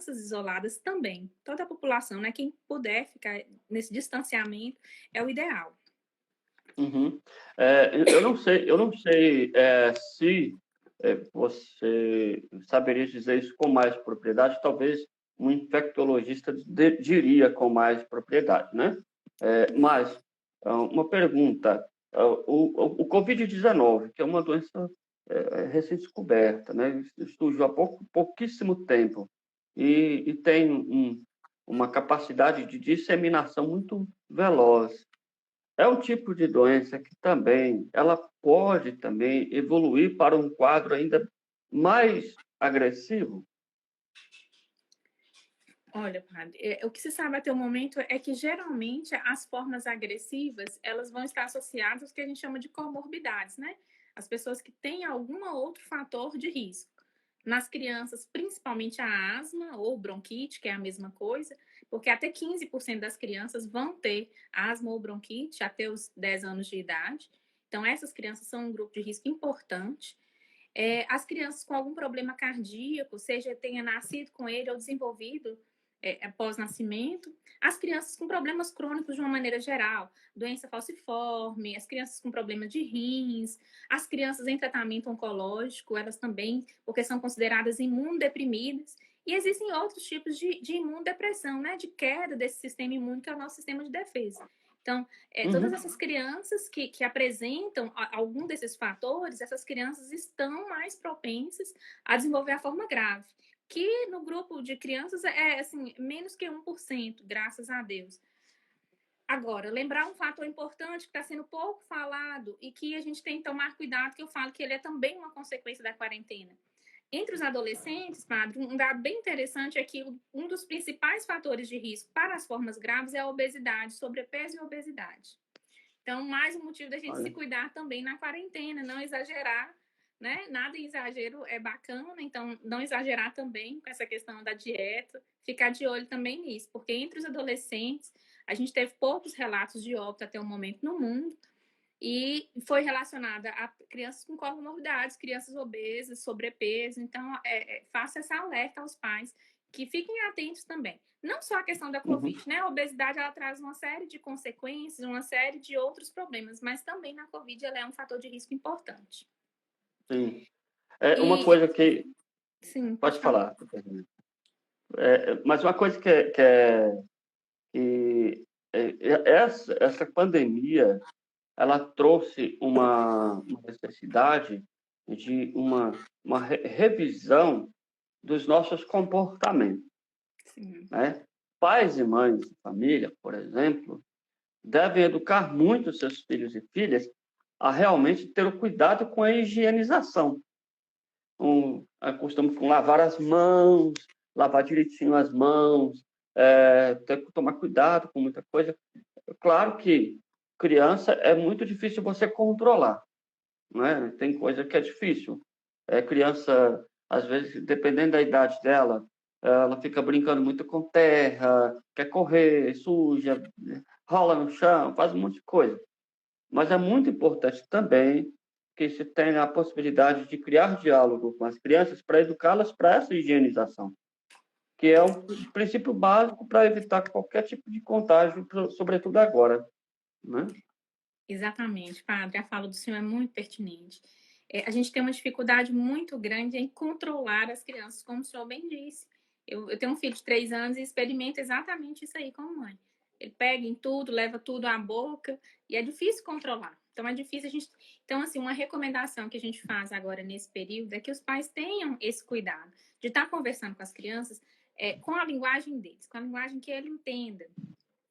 crianças isoladas também. Toda a população, né? Quem puder ficar nesse distanciamento é o ideal. Uhum. Eu não sei se você saberia dizer isso com mais propriedade, talvez um infectologista diria com mais propriedade, né? Mas, uma pergunta, o Covid-19, que é uma doença recém-descoberta, né? Surgiu há pouquíssimo tempo e tem uma capacidade de disseminação muito veloz. É um tipo de doença que também, ela pode também evoluir para um quadro ainda mais agressivo? Olha, padre, o que se sabe até o momento é que geralmente as formas agressivas elas vão estar associadas ao que a gente chama de comorbidades, né? As pessoas que têm algum outro fator de risco. Nas crianças, principalmente a asma ou bronquite, que é a mesma coisa, porque até 15% das crianças vão ter asma ou bronquite até os 10 anos de idade. Então, essas crianças são um grupo de risco importante. As crianças com algum problema cardíaco, seja tenha nascido com ele ou desenvolvido após nascimento, as crianças com problemas crônicos de uma maneira geral, doença falciforme, as crianças com problemas de rins, as crianças em tratamento oncológico, elas também, porque são consideradas imunodeprimidas, e existem outros tipos de imunodepressão, né, de queda desse sistema imune, que é o nosso sistema de defesa. Então, todas Uhum, essas crianças que apresentam algum desses fatores, essas crianças estão mais propensas a desenvolver a forma grave, que no grupo de crianças é assim, menos que 1%, graças a Deus. Agora, lembrar um fator importante que está sendo pouco falado e que a gente tem que tomar cuidado, que eu falo que ele é também uma consequência da quarentena. Entre os adolescentes, padre, um dado bem interessante é que um dos principais fatores de risco para as formas graves é a obesidade, sobrepeso e obesidade. Então, mais um motivo da gente se olha, cuidar também na quarentena, não exagerar, né? Nada em exagero é bacana, então não exagerar também com essa questão da dieta, ficar de olho também nisso, porque entre os adolescentes, a gente teve poucos relatos de óbito até o momento no mundo, e foi relacionada a crianças com comorbidades, crianças obesas, sobrepeso. Então, faça essa alerta aos pais que fiquem atentos também. Não só a questão da uhum, Covid, né? A obesidade, ela traz uma série de consequências, uma série de outros problemas, mas também na Covid ela é um fator de risco importante. sim. É uma E, coisa que... sim, pode Pode falar. falar. Mas uma coisa que essa pandemia, ela trouxe uma necessidade de uma revisão dos nossos comportamentos, Sim. né? Pais e mães de família, por exemplo, devem educar muito seus filhos e filhas a realmente ter o cuidado com a higienização. Costumo com lavar as mãos, lavar direitinho as mãos, ter que tomar cuidado com muita coisa. Claro que criança é muito difícil você controlar, né? Tem coisa que é difícil. Criança, às vezes, dependendo da idade dela, ela fica brincando muito com terra, quer correr, suja, rola no chão, faz um monte de coisa. Mas é muito importante também que se tenha a possibilidade de criar diálogo com as crianças para educá-las para essa higienização, que é um princípio básico para evitar qualquer tipo de contágio, sobretudo agora, né? Exatamente, padre. A fala do senhor é muito pertinente. A gente tem uma dificuldade muito grande em controlar as crianças, como o senhor bem disse. Eu tenho um filho de 3 anos e experimento exatamente isso aí como mãe. Ele pega em tudo, leva tudo à boca e é difícil controlar. Então, é difícil a gente. Então, assim, uma recomendação que a gente faz agora nesse período é que os pais tenham esse cuidado de estar conversando com as crianças com a linguagem deles, com a linguagem que ele entenda,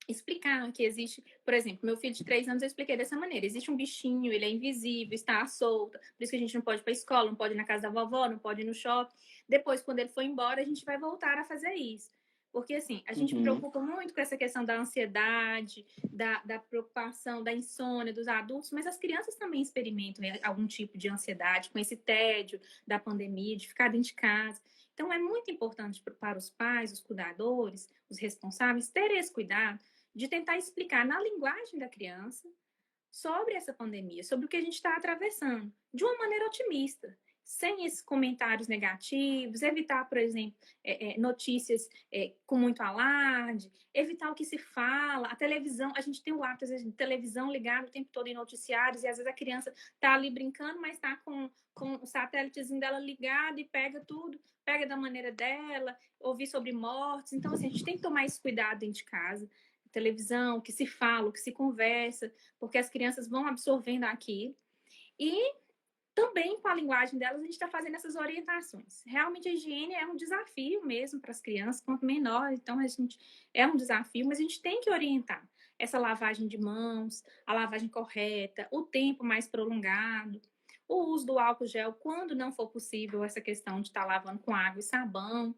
explicar que existe, por exemplo, meu filho de 3 anos eu expliquei dessa maneira, existe um bichinho, ele é invisível, está à solta, por isso que a gente não pode ir para a escola, não pode ir na casa da vovó, não pode ir no shopping, depois quando ele for embora a gente vai voltar a fazer isso, porque assim, a gente Uhum, preocupa muito com essa questão da ansiedade, da preocupação, da insônia dos adultos, mas as crianças também experimentam algum tipo de ansiedade com esse tédio da pandemia, de ficar dentro de casa. Então, é muito importante para os pais, os cuidadores, os responsáveis, terem esse cuidado de tentar explicar na linguagem da criança sobre essa pandemia, sobre o que a gente está atravessando, de uma maneira otimista. sem esses comentários negativos, evitar, por exemplo, notícias com muito alarde, evitar o que se fala, a televisão, a gente tem o hábito, às vezes, de televisão ligada o tempo todo em noticiários, e às vezes a criança está ali brincando, mas está com o satélitezinho dela ligado e pega tudo, pega da maneira dela, ouvir sobre mortes. Então, assim, a gente tem que tomar esse cuidado dentro de casa. Televisão, o que se fala, o que se conversa, porque as crianças vão absorvendo aquilo. E também com a linguagem delas, a gente está fazendo essas orientações. Realmente a higiene é um desafio mesmo para as crianças, quanto menor, então a gente é um desafio, mas a gente tem que orientar essa lavagem de mãos, a lavagem correta, o tempo mais prolongado, o uso do álcool gel quando não for possível, essa questão de estar lavando com água e sabão,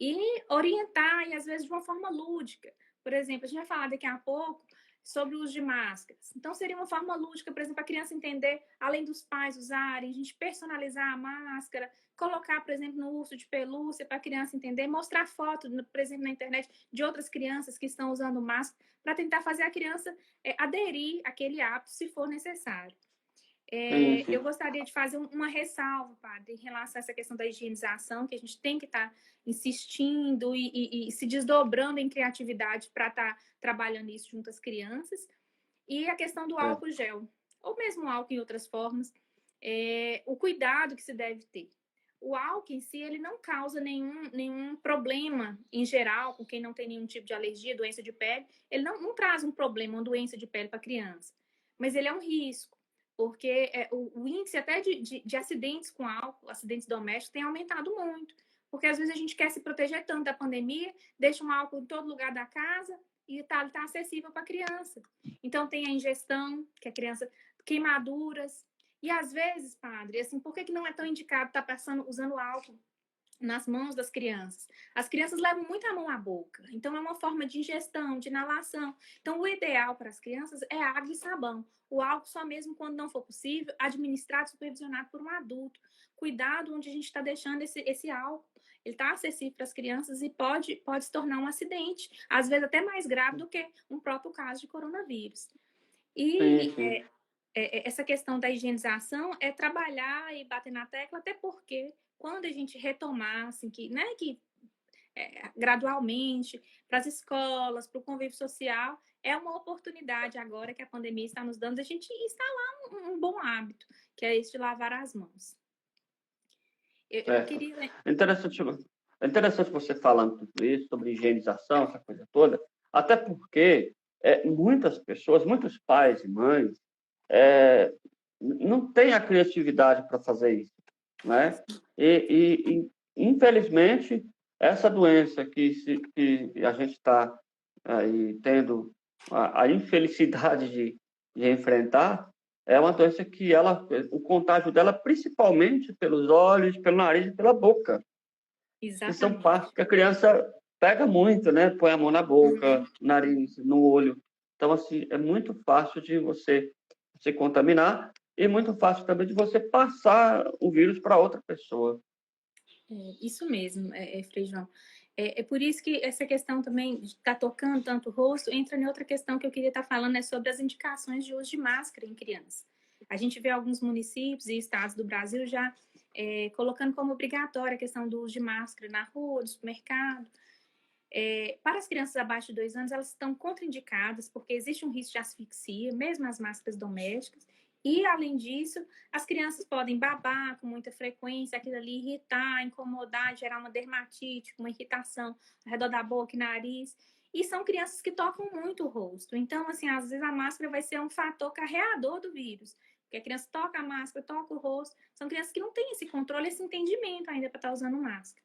e orientar, e às vezes de uma forma lúdica. Por exemplo, a gente vai falar daqui a pouco sobre o uso de máscaras. Então, seria uma forma lúdica, por exemplo, a criança entender, além dos pais usarem, a gente personalizar a máscara, colocar, por exemplo, no urso de pelúcia para a criança entender, mostrar foto, por exemplo, na internet, de outras crianças que estão usando máscara, para tentar fazer a criança aderir àquele hábito, se for necessário. Sim, Eu sim. gostaria de fazer uma ressalva, padre, em relação a essa questão da higienização, que a gente tem que estar insistindo e se desdobrando em criatividade para estar trabalhando isso junto às crianças. E a questão do É. álcool gel, ou mesmo álcool em outras formas, o cuidado que se deve ter. O álcool em si, ele não causa nenhum problema em geral, com quem não tem nenhum tipo de alergia, doença de pele. Ele não traz um problema, uma doença de pele para a criança. Mas ele é um risco, porque o índice até de acidentes com álcool, acidentes domésticos, tem aumentado muito. Porque às vezes a gente quer se proteger tanto da pandemia, deixa um álcool em todo lugar da casa e tá acessível para a criança. Então, tem a ingestão, que a criança, queimaduras. E às vezes, padre, assim, por que não é tão indicado estar usando álcool nas mãos das crianças? As crianças levam muito a mão à boca. Então, é uma forma de ingestão, de inalação. Então, o ideal para as crianças é água e sabão. O álcool só mesmo quando não for possível, administrado, supervisionado por um adulto. Cuidado onde a gente está deixando esse álcool. Ele está acessível para as crianças e pode se tornar um acidente, às vezes até mais grave do que um próprio caso de coronavírus. Sim, E sim. essa questão da higienização é trabalhar e bater na tecla, até porque quando a gente retomar, assim, que gradualmente, para as escolas, para o convívio social, é uma oportunidade agora que a pandemia está nos dando, a gente instalar um bom hábito, que é esse de lavar as mãos. Eu Certo. queria. É interessante, é interessante você falando tudo isso, sobre higienização, essa coisa toda, até porque muitas pessoas, muitos pais e mães, não têm a criatividade para fazer isso, né? Infelizmente, essa doença que a gente está aí tendo a infelicidade de enfrentar é uma doença que o contágio dela principalmente pelos olhos, pelo nariz e pela boca, que são Exatamente. partes que a criança pega muito, né? Põe a mão na boca, no nariz, no olho. Então, assim, é muito fácil de você se contaminar e muito fácil também de você passar o vírus para outra pessoa. Isso mesmo, Frei João. É por isso que essa questão também de estar tocando tanto o rosto entra em outra questão que eu queria estar falando, sobre as indicações de uso de máscara em crianças. A gente vê alguns municípios e estados do Brasil já colocando como obrigatória a questão do uso de máscara na rua, no supermercado. Para as crianças abaixo de 2 anos, elas estão contraindicadas, porque existe um risco de asfixia, mesmo as máscaras domésticas. E, além disso, as crianças podem babar com muita frequência, aquilo ali irritar, incomodar, gerar uma dermatite, uma irritação ao redor da boca e nariz. E são crianças que tocam muito o rosto. Então, assim, às vezes a máscara vai ser um fator carreador do vírus. Porque a criança toca a máscara, toca o rosto. São crianças que não têm esse controle, esse entendimento ainda para estar usando máscara.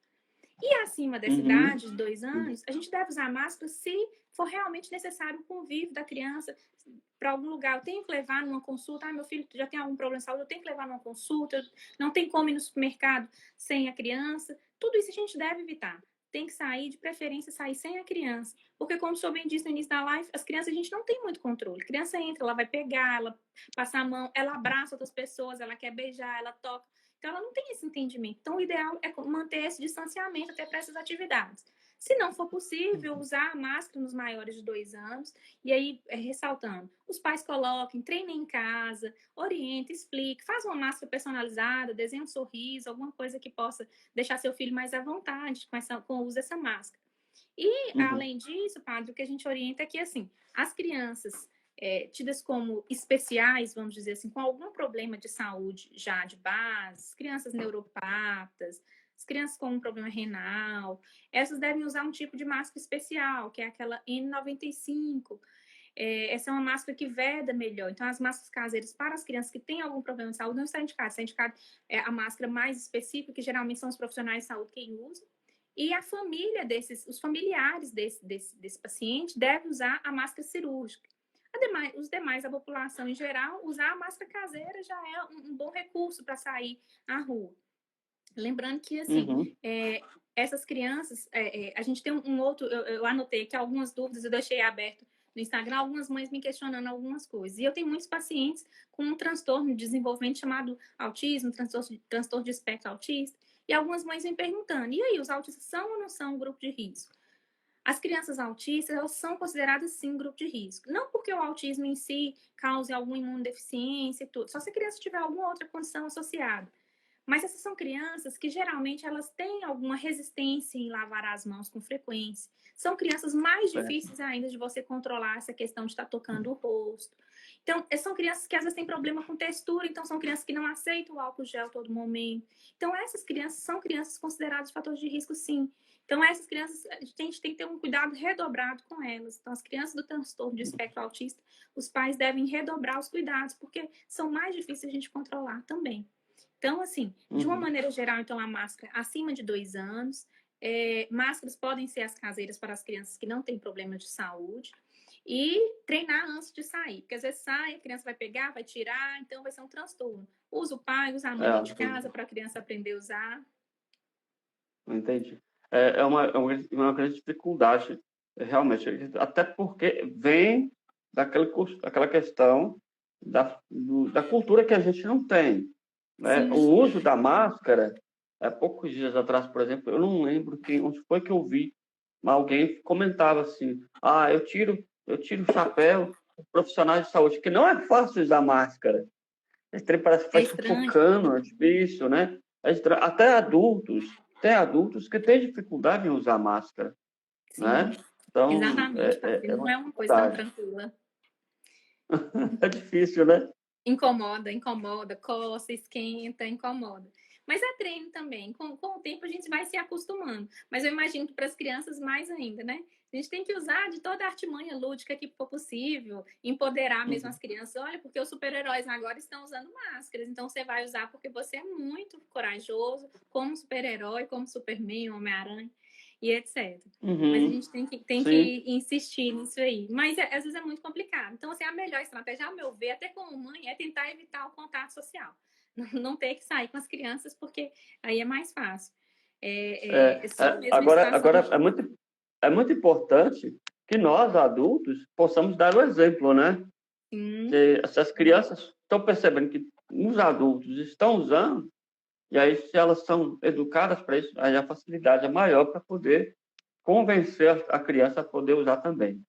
E acima dessa Uhum. idade, de 2 anos, a gente deve usar máscara se for realmente necessário o convívio da criança para algum lugar. Eu tenho que levar numa consulta. Meu filho já tem algum problema de saúde, eu tenho que levar numa consulta. Não tem como ir no supermercado sem a criança. Tudo isso a gente deve evitar. Tem que sair, de preferência, sair sem a criança. Porque, como o senhor bem disse no início da live, as crianças a gente não tem muito controle. A criança entra, ela vai pegar, ela passa a mão, ela abraça outras pessoas, ela quer beijar, ela toca. Então, ela não tem esse entendimento. Então, o ideal é manter esse distanciamento até para essas atividades. Se não for possível, usar a máscara nos maiores de 2 anos. E aí, ressaltando, os pais coloquem, treinem em casa, orientem, expliquem, faz uma máscara personalizada, desenhe um sorriso, alguma coisa que possa deixar seu filho mais à vontade com o uso dessa máscara. E, além disso, padre, o que a gente orienta é que, assim, as crianças tidas como especiais, vamos dizer assim, com algum problema de saúde já de base, crianças neuropatas, as crianças com um problema renal, essas devem usar um tipo de máscara especial, que é aquela N95. Essa é uma máscara que veda melhor. Então, as máscaras caseiras para as crianças que têm algum problema de saúde não está indicado. Está indicado a máscara mais específica, que geralmente são os profissionais de saúde quem usam. E a família os familiares desse paciente devem usar a máscara cirúrgica. Os demais, a população em geral, usar a máscara caseira já é um bom recurso para sair à rua. Lembrando que, assim, essas crianças, a gente tem um outro, eu anotei aqui algumas dúvidas, eu deixei aberto no Instagram, algumas mães me questionando algumas coisas. E eu tenho muitos pacientes com um transtorno de desenvolvimento chamado autismo, transtorno de espectro autista, e algumas mães vêm perguntando, e aí, os autistas são ou não são um grupo de risco? As crianças autistas, elas são consideradas, sim, grupo de risco. Não porque o autismo em si cause alguma imunodeficiência e tudo, só se a criança tiver alguma outra condição associada. Mas essas são crianças que geralmente elas têm alguma resistência em lavar as mãos com frequência. São crianças mais difíceis ainda de você controlar essa questão de estar tocando o rosto. Então, são crianças que às vezes têm problema com textura, então são crianças que não aceitam o álcool gel a todo momento. Então, essas crianças são crianças consideradas fatores de risco, sim. Então, essas crianças, a gente tem que ter um cuidado redobrado com elas. Então, as crianças do transtorno de espectro autista, os pais devem redobrar os cuidados, porque são mais difíceis de a gente controlar também. Então, assim, de uma maneira geral, então, a máscara acima de 2 anos. Máscaras podem ser as caseiras para as crianças que não têm problema de saúde. E treinar antes de sair. Porque às vezes sai, a criança vai pegar, vai tirar, então vai ser um transtorno. Usa o pai, usa a mãe dentro de casa para a criança aprender a usar. Entendi. É uma grande dificuldade, realmente. Até porque vem daquela questão da cultura que a gente não tem. Né? O uso da máscara, poucos dias atrás, por exemplo, eu não lembro onde foi que eu vi, mas alguém comentava assim, eu tiro o chapéu dos profissionais de saúde, que não é fácil usar máscara. Parece que vai sufocando, é difícil, né? Até adultos, tem adultos que têm dificuldade em usar máscara, né? Então, exatamente, não é uma coisa tão tranquila. É difícil, né? Incomoda, coça, esquenta, incomoda. Mas é treino também. Com o tempo a gente vai se acostumando. Mas eu imagino que para as crianças mais ainda, né? A gente tem que usar de toda a artimanha lúdica que for possível, empoderar mesmo as crianças. Olha, porque os super-heróis agora estão usando máscaras, então você vai usar porque você é muito corajoso, como super-herói, como Superman, Homem-Aranha e etc. Mas a gente tem que insistir nisso aí. Mas às vezes é muito complicado. Então, assim, a melhor estratégia, ao meu ver, até como mãe, é tentar evitar o contato social. Não ter que sair com as crianças, porque aí é mais fácil. Agora é muito importante que nós, adultos, possamos dar o exemplo, né? Que essas crianças estão percebendo que os adultos estão usando, e aí, se elas são educadas para isso, aí a facilidade é maior para poder convencer a criança a poder usar também.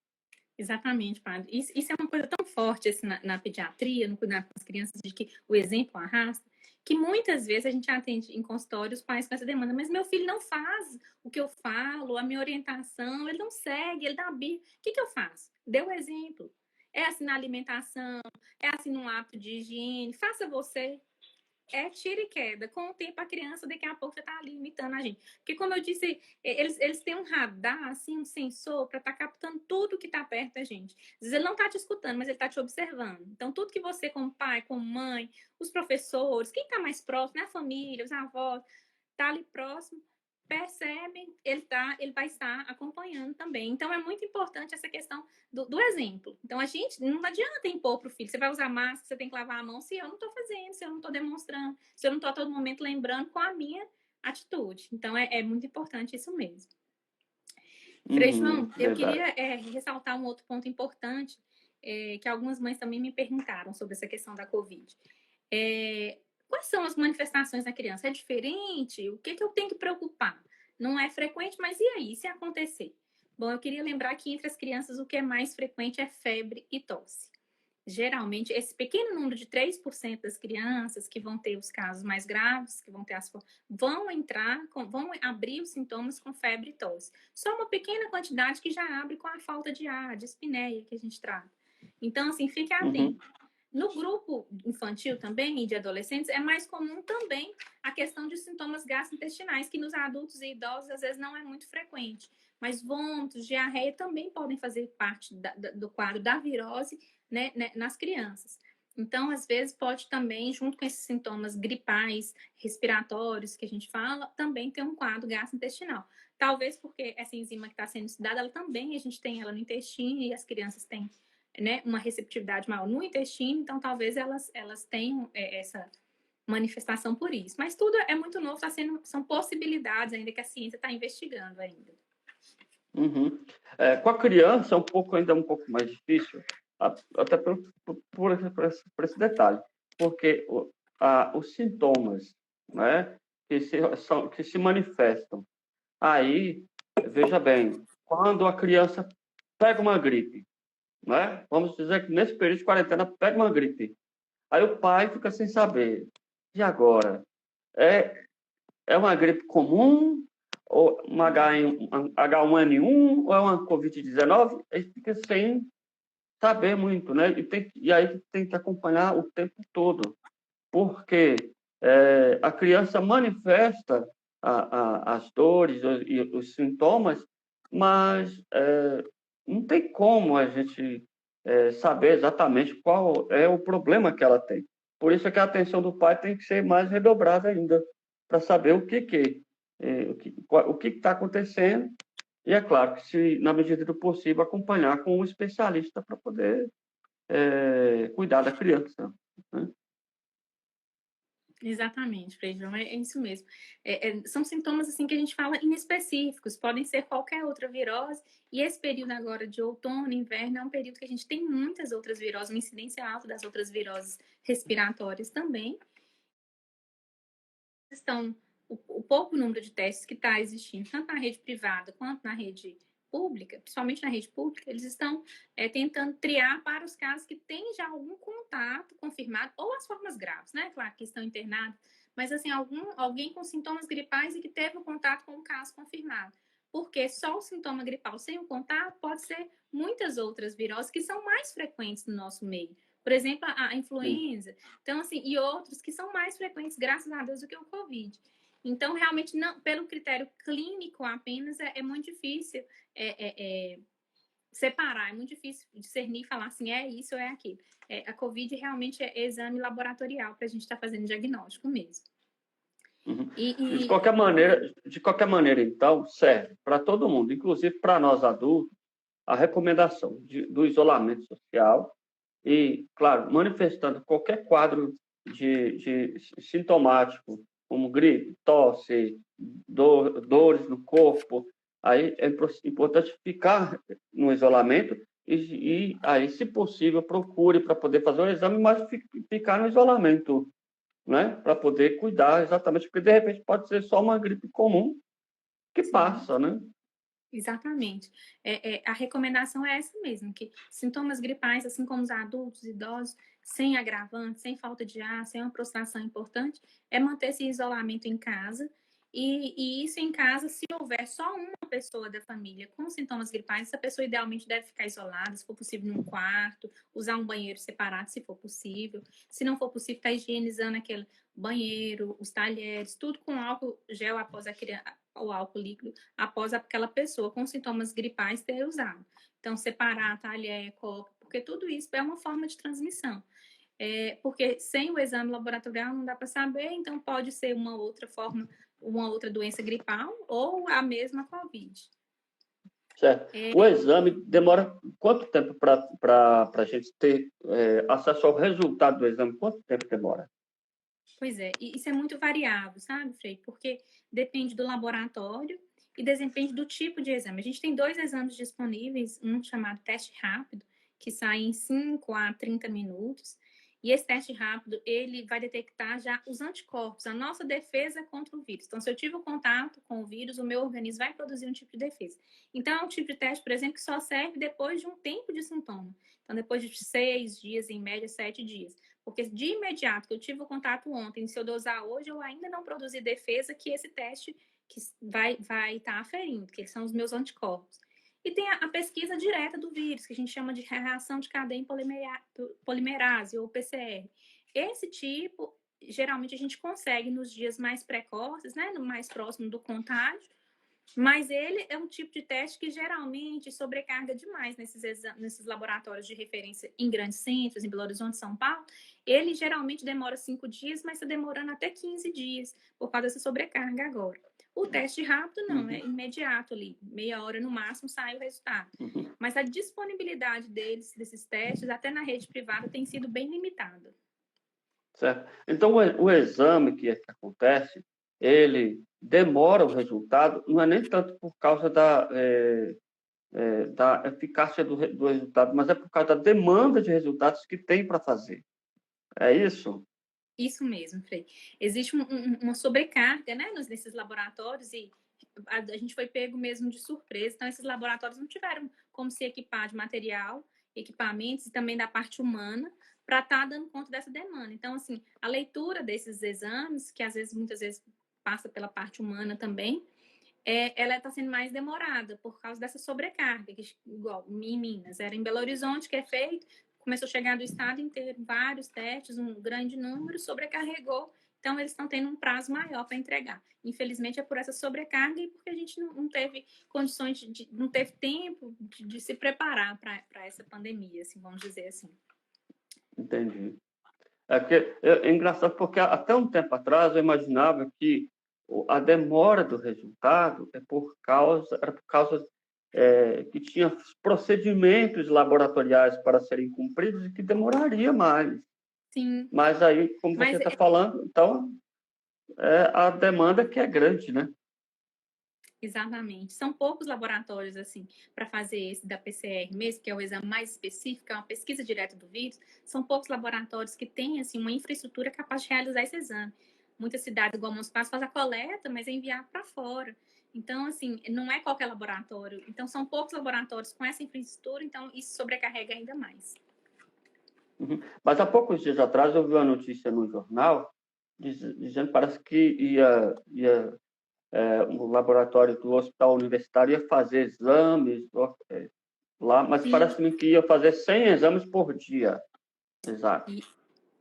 Exatamente, padre. Isso é uma coisa tão forte assim, na pediatria, no cuidado com as crianças, de que o exemplo arrasta, que muitas vezes a gente atende em consultório os pais com essa demanda, mas meu filho não faz o que eu falo, a minha orientação, ele não segue, ele dá birra. O que eu faço? Dê o exemplo. É assim na alimentação, é assim no hábito de higiene, faça você. É tira e queda. Com o tempo, a criança, daqui a pouco, já está ali imitando a gente. Porque, como eu disse, eles têm um radar, assim, um sensor, para estar captando tudo que está perto da gente. Às vezes ele não está te escutando, mas ele está te observando. Então, tudo que você, como pai, como mãe, os professores, quem está mais próximo, né? A família, os avós, está ali próximo, percebem, ele vai estar acompanhando também. Então, é muito importante essa questão do exemplo. Então, a gente não adianta impor para o filho, você vai usar máscara, você tem que lavar a mão, se eu não estou fazendo, se eu não estou demonstrando, se eu não estou a todo momento lembrando com a minha atitude. Então, é muito importante isso mesmo. Frei João, eu queria ressaltar um outro ponto importante, que algumas mães também me perguntaram sobre essa questão da Covid. Quais são as manifestações da criança? É diferente? O que eu tenho que preocupar? não é frequente, mas e aí, se acontecer? Bom, eu queria lembrar que entre as crianças o que é mais frequente é febre e tosse. Geralmente, esse pequeno número de 3% das crianças que vão ter os casos mais graves, que vão ter vão abrir os sintomas com febre e tosse. Só uma pequena quantidade que já abre com a falta de ar, de espineia que a gente trata. Então, assim, fique atento. No grupo infantil também e de adolescentes, é mais comum também a questão de sintomas gastrointestinais, que nos adultos e idosos às vezes não é muito frequente. Mas vômitos, diarreia também podem fazer parte do quadro da virose, né, nas crianças. Então, às vezes, pode também, junto com esses sintomas gripais, respiratórios que a gente fala, também ter um quadro gastrointestinal. Talvez porque essa enzima que está sendo estudada, ela também, a gente tem ela no intestino e as crianças têm, né, uma receptividade maior no intestino, então talvez elas tenham essa manifestação por isso. Mas tudo é muito novo, são possibilidades ainda que a ciência está investigando ainda. Com a criança ainda um pouco mais difícil, até por esse detalhe, porque os sintomas, né, que se manifestam, aí, veja bem, quando a criança pega uma gripe, né, vamos dizer que nesse período de quarentena pega uma gripe, aí o pai fica sem saber, e agora? É uma gripe comum, ou uma H1N1, ou é uma Covid-19? Aí fica sem saber muito, né? E aí tem que acompanhar o tempo todo, porque a criança manifesta as dores e os sintomas, mas não tem como a gente saber exatamente qual é o problema que ela tem. Por isso é que a atenção do pai tem que ser mais redobrada ainda, para saber o que está acontecendo. E é claro que, se na medida do possível, acompanhar com um especialista para poder cuidar da criança, né? Exatamente, Freijão, é isso mesmo. São sintomas assim que a gente fala inespecíficos, podem ser qualquer outra virose, e esse período agora de outono, inverno, é um período que a gente tem muitas outras viroses, uma incidência alta das outras viroses respiratórias também. O pouco número de testes que está existindo, tanto na rede privada quanto na rede pública, principalmente na rede pública, eles estão tentando triar para os casos que têm já algum contato confirmado, ou as formas graves, né? Claro que estão internados, mas assim, alguém com sintomas gripais e que teve um contato com um caso confirmado. Porque só o sintoma gripal sem o contato pode ser muitas outras viroses que são mais frequentes no nosso meio. Por exemplo, a influenza. Então, assim, e outros que são mais frequentes, graças a Deus, do que o Covid. Então, realmente, não, pelo critério clínico apenas, é muito difícil separar, é muito difícil discernir e falar assim, é isso ou é aquilo. A Covid realmente é exame laboratorial para a gente estar fazendo diagnóstico mesmo. De qualquer maneira, então, serve para todo mundo, inclusive para nós adultos, a recomendação do isolamento social e, claro, manifestando qualquer quadro de sintomático, como gripe, tosse, dores no corpo, aí é importante ficar no isolamento e aí, se possível, procure para poder fazer o exame, mas ficar no isolamento, né? Para poder cuidar exatamente, porque de repente pode ser só uma gripe comum que passa, né? Exatamente. A recomendação é essa mesmo, que sintomas gripais, assim como os adultos, idosos, sem agravante, sem falta de ar, sem uma prostração importante, é manter esse isolamento em casa. E isso em casa, se houver só uma pessoa da família com sintomas gripais, essa pessoa idealmente deve ficar isolada, se for possível, num quarto, usar um banheiro separado, se for possível. Se não for possível, estar higienizando aquele banheiro, os talheres, tudo com álcool gel após o álcool líquido após aquela pessoa com sintomas gripais ter usado. Então, separar talher, copo, porque tudo isso é uma forma de transmissão. Porque sem o exame laboratorial não dá para saber, então pode ser uma outra forma, uma outra doença gripal ou a mesma Covid. Certo. O exame demora quanto tempo para a gente ter acesso ao resultado do exame? Quanto tempo demora? Pois é, e isso é muito variável, sabe, Frei? Porque depende do laboratório e depende do tipo de exame. A gente tem 2 exames disponíveis, um chamado teste rápido, que sai em 5 a 30 minutos, E esse teste rápido, ele vai detectar já os anticorpos, a nossa defesa contra o vírus. Então, se eu tive o contato com o vírus, o meu organismo vai produzir um tipo de defesa. Então, é um tipo de teste, por exemplo, que só serve depois de um tempo de sintoma. Então, depois de 6 dias, em média, 7 dias. Porque de imediato que eu tive o contato ontem, se eu dosar hoje, eu ainda não produzi defesa que esse teste que vai estar aferindo, que são os meus anticorpos. E tem a pesquisa direta do vírus, que a gente chama de reação de cadeia em polimerase, ou PCR. Esse tipo, geralmente, a gente consegue nos dias mais precoces, né, no mais próximo do contágio, mas ele é um tipo de teste que geralmente sobrecarga demais nesses laboratórios de referência em grandes centros, em Belo Horizonte, São Paulo. Ele geralmente demora 5 dias, mas está demorando até 15 dias, por causa dessa sobrecarga agora. O teste rápido não, é imediato ali, meia hora no máximo sai o resultado. Mas a disponibilidade desses testes, até na rede privada, tem sido bem limitada. Certo. Então, o exame que acontece, ele demora o resultado, não é nem tanto por causa da eficácia do resultado, mas é por causa da demanda de resultados que tem para fazer. É isso? Isso mesmo, Frei. Existe uma sobrecarga, né, nesses laboratórios e a gente foi pego mesmo de surpresa. Então, esses laboratórios não tiveram como se equipar de material, equipamentos e também da parte humana para estar dando conta dessa demanda. Então, assim, a leitura desses exames, que muitas vezes passa pela parte humana também, ela está sendo mais demorada por causa dessa sobrecarga, que, igual em Minas, era em Belo Horizonte que é feito, começou a chegar do estado inteiro, vários testes, um grande número, sobrecarregou, então eles estão tendo um prazo maior para entregar. Infelizmente é por essa sobrecarga e porque a gente não teve condições, não teve tempo de se preparar para essa pandemia, assim, vamos dizer assim. Entendi. É engraçado porque até um tempo atrás eu imaginava que a demora do resultado era por causa que tinha procedimentos laboratoriais para serem cumpridos e que demoraria mais. Sim. Mas aí, como você está falando, então a demanda que é grande, né? Exatamente. São poucos laboratórios, assim, para fazer esse da PCR mesmo, que é o exame mais específico, é uma pesquisa direta do vírus. São poucos laboratórios que têm, assim, uma infraestrutura capaz de realizar esse exame. Muitas cidades, igual Montes Claros, fazem a coleta, mas é enviar para fora. Então, assim, não é qualquer laboratório. Então, são poucos laboratórios com essa infraestrutura, então isso sobrecarrega ainda mais. Mas há poucos dias atrás eu vi uma notícia no jornal dizendo parece que ia um laboratório do hospital universitário ia fazer exames lá, mas parece-me que ia fazer 100 exames por dia. Exato.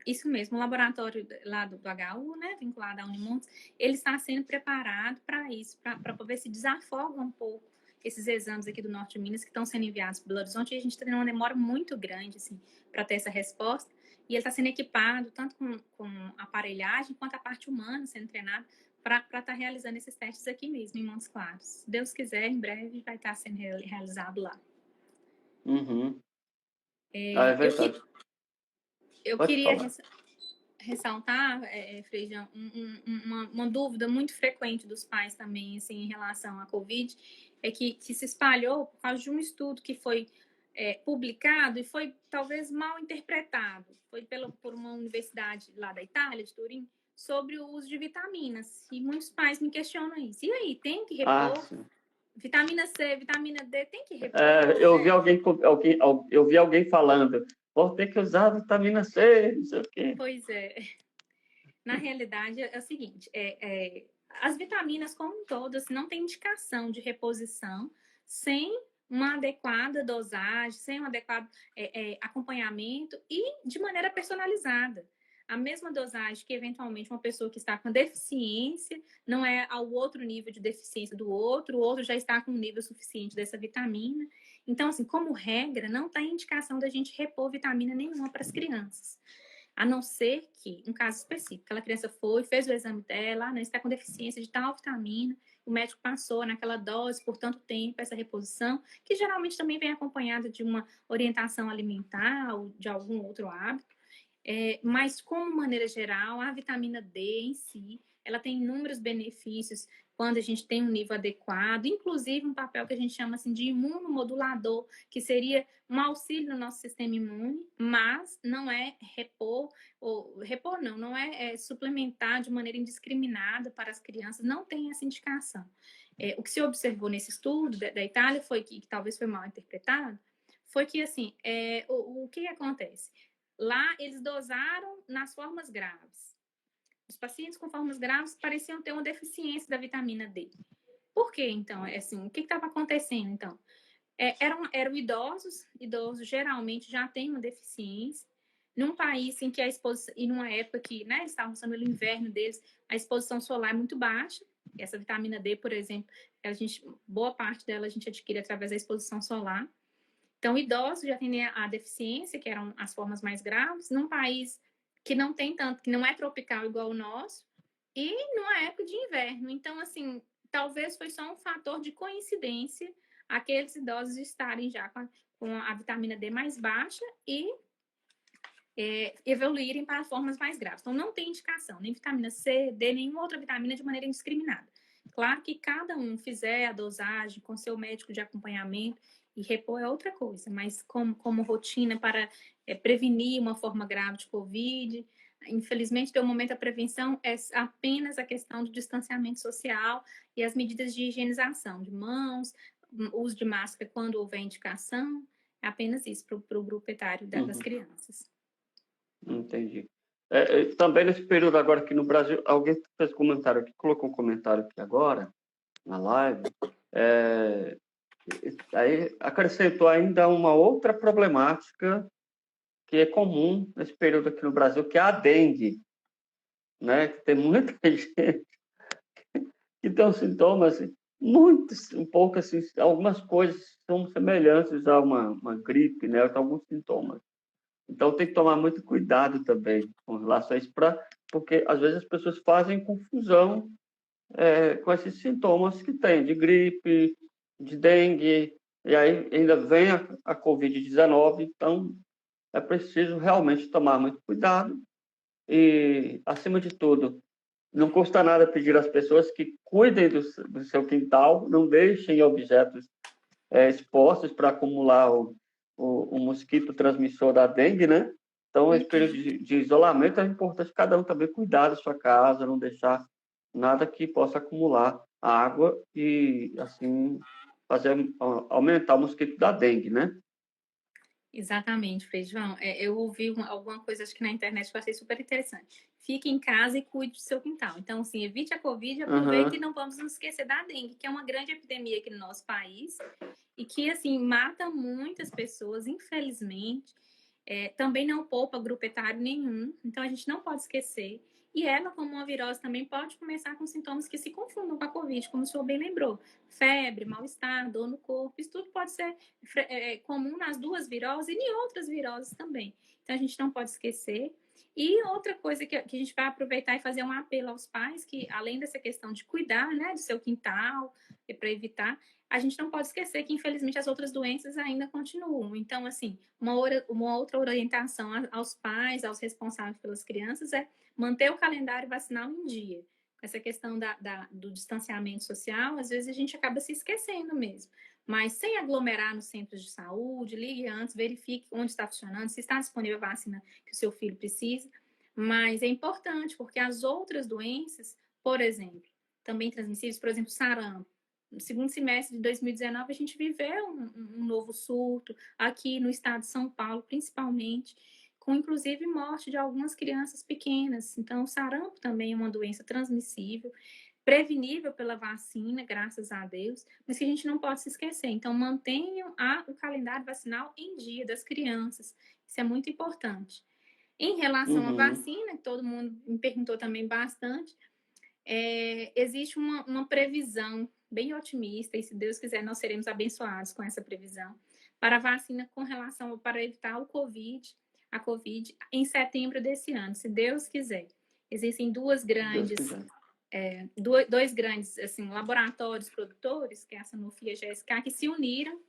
Isso mesmo, o laboratório lá do HU, né, vinculado à Unimontes, ele está sendo preparado para isso, para ver se desafoga um pouco esses exames aqui do Norte de Minas que estão sendo enviados para Belo Horizonte, e a gente está tendo uma demora muito grande, assim, para ter essa resposta, e ele está sendo equipado tanto com aparelhagem quanto a parte humana sendo treinada para estar realizando esses testes aqui mesmo, em Montes Claros. Se Deus quiser, em breve vai estar sendo realizado lá. É verdade. Eu Pode queria falar. ressaltar, Frejão, uma dúvida muito frequente dos pais também, assim, em relação à Covid, é que se espalhou por causa de um estudo que foi publicado e foi talvez mal interpretado. Foi por uma universidade lá da Itália, de Turim, sobre o uso de vitaminas. E muitos pais me questionam isso. E aí, tem que repor? Vitamina C, vitamina D, tem que repor? Eu vi alguém falando, vou ter que usar vitamina C, não sei o quê. Pois é. Na realidade, é o seguinte, as vitaminas, como todas, não tem indicação de reposição sem uma adequada dosagem, sem um adequado acompanhamento e de maneira personalizada. A mesma dosagem que, eventualmente, uma pessoa que está com deficiência não é ao outro nível de deficiência do outro, o outro já está com um nível suficiente dessa vitamina. Então, assim, como regra, não tem indicação da gente repor vitamina nenhuma para as crianças. A não ser que, um caso específico, aquela criança foi, fez o exame dela, né, está com deficiência de tal vitamina, o médico passou naquela dose por tanto tempo essa reposição, que geralmente também vem acompanhada de uma orientação alimentar ou de algum outro hábito. Mas, como maneira geral, a vitamina D em si, ela tem inúmeros benefícios quando a gente tem um nível adequado, inclusive um papel que a gente chama assim, de imunomodulador, que seria um auxílio no nosso sistema imune, mas não é repor não é suplementar de maneira indiscriminada para as crianças, não tem essa indicação. O que se observou nesse estudo da Itália foi que talvez foi mal interpretado, foi que, assim, o que acontece? Lá, eles dosaram nas formas graves. Os pacientes com formas graves pareciam ter uma deficiência da vitamina D. Por quê, então? Assim, o que estava acontecendo, então? Eram idosos geralmente já têm uma deficiência, num país em que a exposição, e numa época que, né, estavam usando o inverno deles, a exposição solar é muito baixa, essa vitamina D, por exemplo, boa parte dela a gente adquire através da exposição solar. Então, idosos já têm a deficiência, que eram as formas mais graves, num país que não tem tanto, que não é tropical igual o nosso, e numa época de inverno. Então, assim, talvez foi só um fator de coincidência aqueles idosos estarem já com a vitamina D mais baixa e evoluírem para formas mais graves. Então, não tem indicação, nem vitamina C, D, nenhuma outra vitamina de maneira indiscriminada. Claro que cada um fizer a dosagem com seu médico de acompanhamento, e repor é outra coisa, mas como rotina para prevenir uma forma grave de Covid, infelizmente, no momento, a prevenção é apenas a questão do distanciamento social e as medidas de higienização de mãos, uso de máscara quando houver indicação, é apenas isso para o grupo etário das crianças. Entendi. Também nesse período agora aqui no Brasil, alguém fez comentário aqui, colocou um comentário aqui agora, na live, aí acrescentou ainda uma outra problemática que é comum nesse período aqui no Brasil, que é a dengue, né? Que tem muita gente que tem sintomas muitos, um pouco assim, algumas coisas são semelhantes a uma gripe, né? Tem alguns sintomas. Então tem que tomar muito cuidado também com relação a isso, porque às vezes as pessoas fazem confusão com esses sintomas que tem de gripe, de dengue, e aí ainda vem a Covid-19, então é preciso realmente tomar muito cuidado e, acima de tudo, não custa nada pedir às pessoas que cuidem do seu quintal, não deixem objetos expostos para acumular o mosquito transmissor da dengue, né? Então, esse período de isolamento é importante cada um também cuidar da sua casa, não deixar nada que possa acumular água e, assim, aumentar o mosquito da dengue, né? Exatamente, Frei João. Eu ouvi alguma coisa, acho que na internet, que eu achei super interessante. Fique em casa e cuide do seu quintal. Então, assim, evite a Covid, aproveite e não vamos nos esquecer da dengue, que é uma grande epidemia aqui no nosso país e que, assim, mata muitas pessoas, infelizmente. Também não poupa grupo etário nenhum, então a gente não pode esquecer. E ela, como uma virose, também pode começar com sintomas que se confundam com a Covid, como o senhor bem lembrou. Febre, mal-estar, dor no corpo, isso tudo pode ser comum nas duas viroses e em outras viroses também. Então, a gente não pode esquecer. E outra coisa que a gente vai aproveitar e fazer um apelo aos pais, que além dessa questão de cuidar, né, do seu quintal, para evitar, a gente não pode esquecer que, infelizmente, as outras doenças ainda continuam. Então, assim, uma outra orientação aos pais, aos responsáveis pelas crianças, é manter o calendário vacinal em dia. Essa questão do distanciamento social, às vezes a gente acaba se esquecendo mesmo. Mas sem aglomerar nos centros de saúde, ligue antes, verifique onde está funcionando, se está disponível a vacina que o seu filho precisa. Mas é importante, porque as outras doenças, por exemplo, também transmissíveis, por exemplo, sarampo. No segundo semestre de 2019, a gente viveu um novo surto, aqui no estado de São Paulo, principalmente, com inclusive morte de algumas crianças pequenas. Então, o sarampo também é uma doença transmissível, prevenível pela vacina, graças a Deus, mas que a gente não pode se esquecer. Então, mantenham o calendário vacinal em dia das crianças. Isso é muito importante. Em relação à vacina, que todo mundo me perguntou também bastante, existe uma previsão bem otimista, e se Deus quiser, nós seremos abençoados com essa previsão, para a vacina para evitar a Covid em setembro desse ano, se Deus quiser. Existem dois grandes assim, laboratórios produtores, que é a Sanofi e a GSK, que se uniram.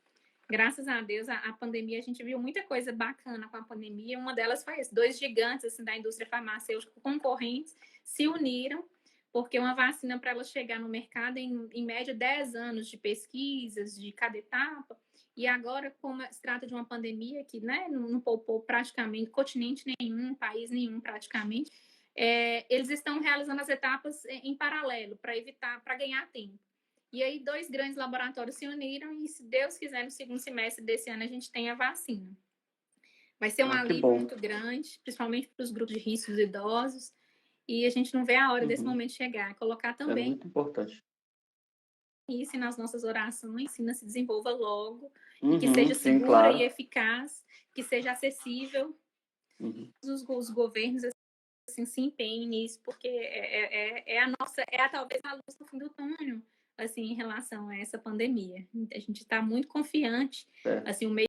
Graças a Deus, a pandemia, a gente viu muita coisa bacana com a pandemia. Uma delas foi esse, dois gigantes assim, da indústria farmacêutica concorrentes se uniram porque uma vacina, para ela chegar no mercado, em média 10 anos de pesquisas, de cada etapa, e agora, como se trata de uma pandemia que, né, não poupou praticamente continente nenhum, país nenhum praticamente, eles estão realizando as etapas em paralelo para evitar, para ganhar tempo. E aí 2 grandes laboratórios se uniram e, se Deus quiser, no segundo semestre desse ano a gente tem a vacina. Vai ser um Que alívio bom. muito grande, principalmente para os grupos de risco, os idosos, e a gente não vê a hora desse momento chegar. Colocar É também muito importante. isso nas nossas orações, se se desenvolva logo, e que seja Sim, segura e claro. eficaz, que seja acessível. Os governos assim, se empenhem nisso, porque talvez a luz no fim do túnel, assim, em relação a essa pandemia. A gente está muito confiante, assim, o meio